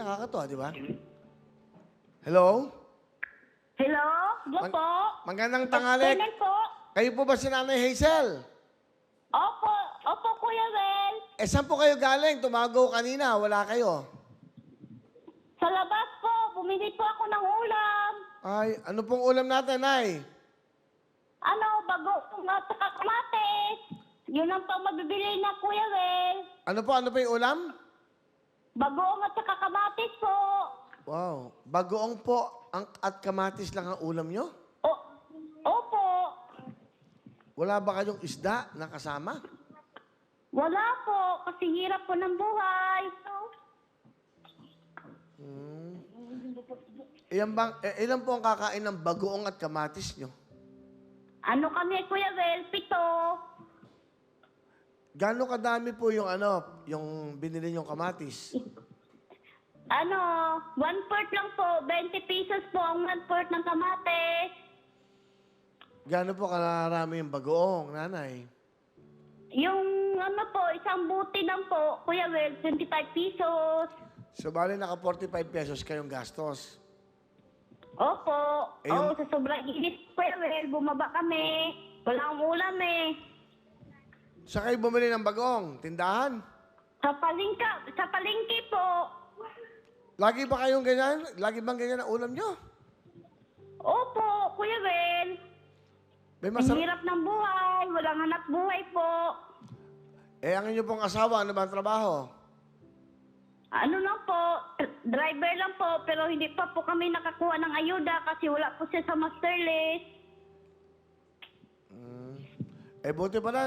Nakakatuwa, di ba? Hello? Hello? Hello po? Magandang tanghali. Kailan po? Kayo po ba si Nanay Hazel? Opo. Opo, Kuya Wel. Saan po kayo galing? Tumago kanina, wala kayo. Sa labas po, bumili po ako ng ulam. Ay, ano pong ulam natin, Nay? Bago at saka kamatis. Yun ang pang mabibili na, Kuya Wel. Ano po yung ulam? Bagoong at saka kamatis po. Wow, bagoong po at kamatis lang ang ulam nyo? Opo. Wala ba kayong isda na kasama? Wala po, kasi hirap po ng buhay. Ilan po ang kakain ng bagoong at kamatis nyo? Kami, Kuya Wel? 7. Gano'ng kadami po yung binili nyong kamatis? 1/4 lang po. 20 pesos po ang 1/4 ng kamatis. Gano'n po karami yung bagoong, Nanay? Yung isang buti lang po, Kuya Wel, 25 pesos. So, bali naka 45 pesos kayong gastos. Opo. Yung- Sa sobrang init, Kuya Wel, bumaba kami. Walang ulam eh. Saan kayo bumili ng bagoong? Tindahan? Sa palengke po. Lagi ba kayong ganyan? Lagi bang ganyan ang ulam nyo? Opo, Kuya Wel. May Ang masarap. hirap ng buhay. Walang hanap buhay po. Ang inyo pong asawa, ano ba ang trabaho? Lang po, driver lang po, pero hindi pa po kami nakakuha ng ayuda kasi wala po siya sa master list. Buti pala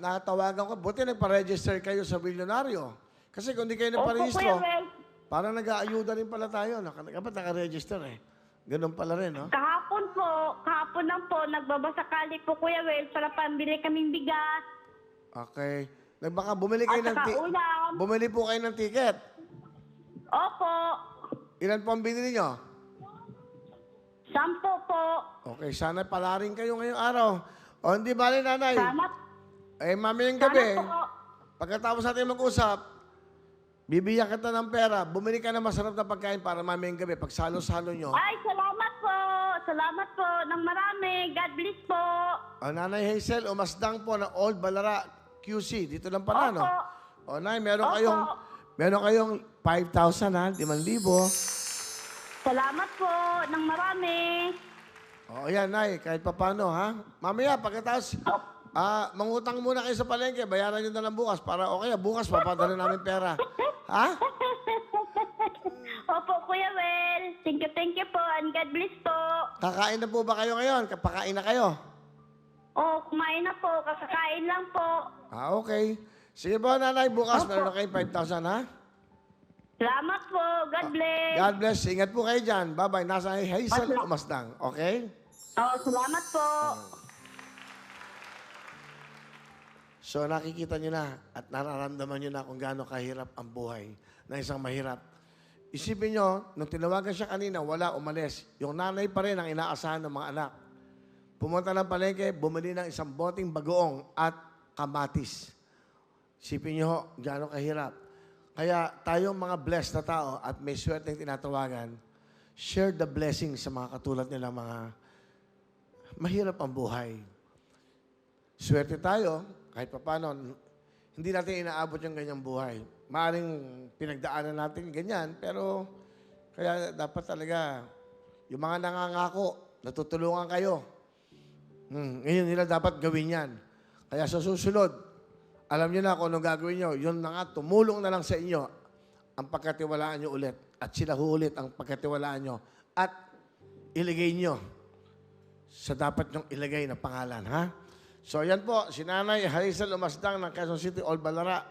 nakatawagan ko. Buti nagpa-register kayo sa Bilyonaryo. Kasi kung di kayo Opo, Kuya nagpa-registro, Wel. parang nag-aayuda rin pala tayo. Dapat naka-register eh. Ganun pala rin, no? Kahapon lang po, nagbabasakali po, Kuya Wel, para pambili kaming bigas. Okay. Baka bumili kayo At saka ulam. Bumili po kayo ng ticket. Opo, Ilan po ang binili nyo? 10 po. Okay, sana pala rin kayo ngayong araw. O, hindi bali, Nanay. Salamat. Mamayang gabi, Sana po. pagkatapos natin mag-usap, bibigyan kita ng pera, bumili ka ng masarap na pagkain para mamayang gabi, pag salo-salo nyo. Ay, salamat po. Salamat po ng marami. God bless po. O, Nanay Hazel, umasdang po ng Old Balara QC. Dito lang pala, no? Opo. O, Nay, meron Opo. kayong 5,000, ha? 5,000. Salamat po ng marami. O, ayan, Nay, kahit papano, ha? Mamaya, pagkatapos, mangutang muna kayo sa palengke, bayaran nyo na lang bukas para okay, bukas papadala namin pera. Ha? Opo, Kuya Wel. Thank you po and God bless po. Kakain na po ba kayo ngayon? Kapakain na kayo? Kumain na po. Kakakain lang po. Okay. Sige po, Nanay, bukas Opo. meron na kayong 5,000, ha? Salamat po. God bless. God bless. Ingat po kayo dyan. Bye-bye. Nasa Hazel Umasdang. Okay? Salamat po. So, nakikita nyo na at nararamdaman nyo na kung gaano kahirap ang buhay ng isang mahirap. Isipin nyo, nung tinawagan siya kanina, wala, umalis. Yung nanay pa rin ang inaasahan ng mga anak. Pumunta ng palengke, bumili ng isang boting bagoong at kamatis. Isipin nyo, gaano kahirap. Kaya tayong mga blessed na tao at may swerteng tinatawagan, share the blessing sa mga katulad nila mga mahirap ang buhay. Swerte tayo, kahit paano, hindi natin inaabot yung ganyang buhay. Maaring pinagdaanan natin ganyan, pero kaya dapat talaga, yung mga nangangako, natutulungan kayo. Ngayon nila dapat gawin yan. Kaya sa susunod, alam niyo na kung anong gagawin niyo, yun na nga, tumulong na lang sa inyo ang pagkatiwalaan niyo ulit. At sila ulit ang pagkatiwalaan niyo. At iligay niyo sa dapat niyong ilagay na pangalan, ha? So, yan po, si Nanay Hazel Umasdang ng Quezon City, Old Balara.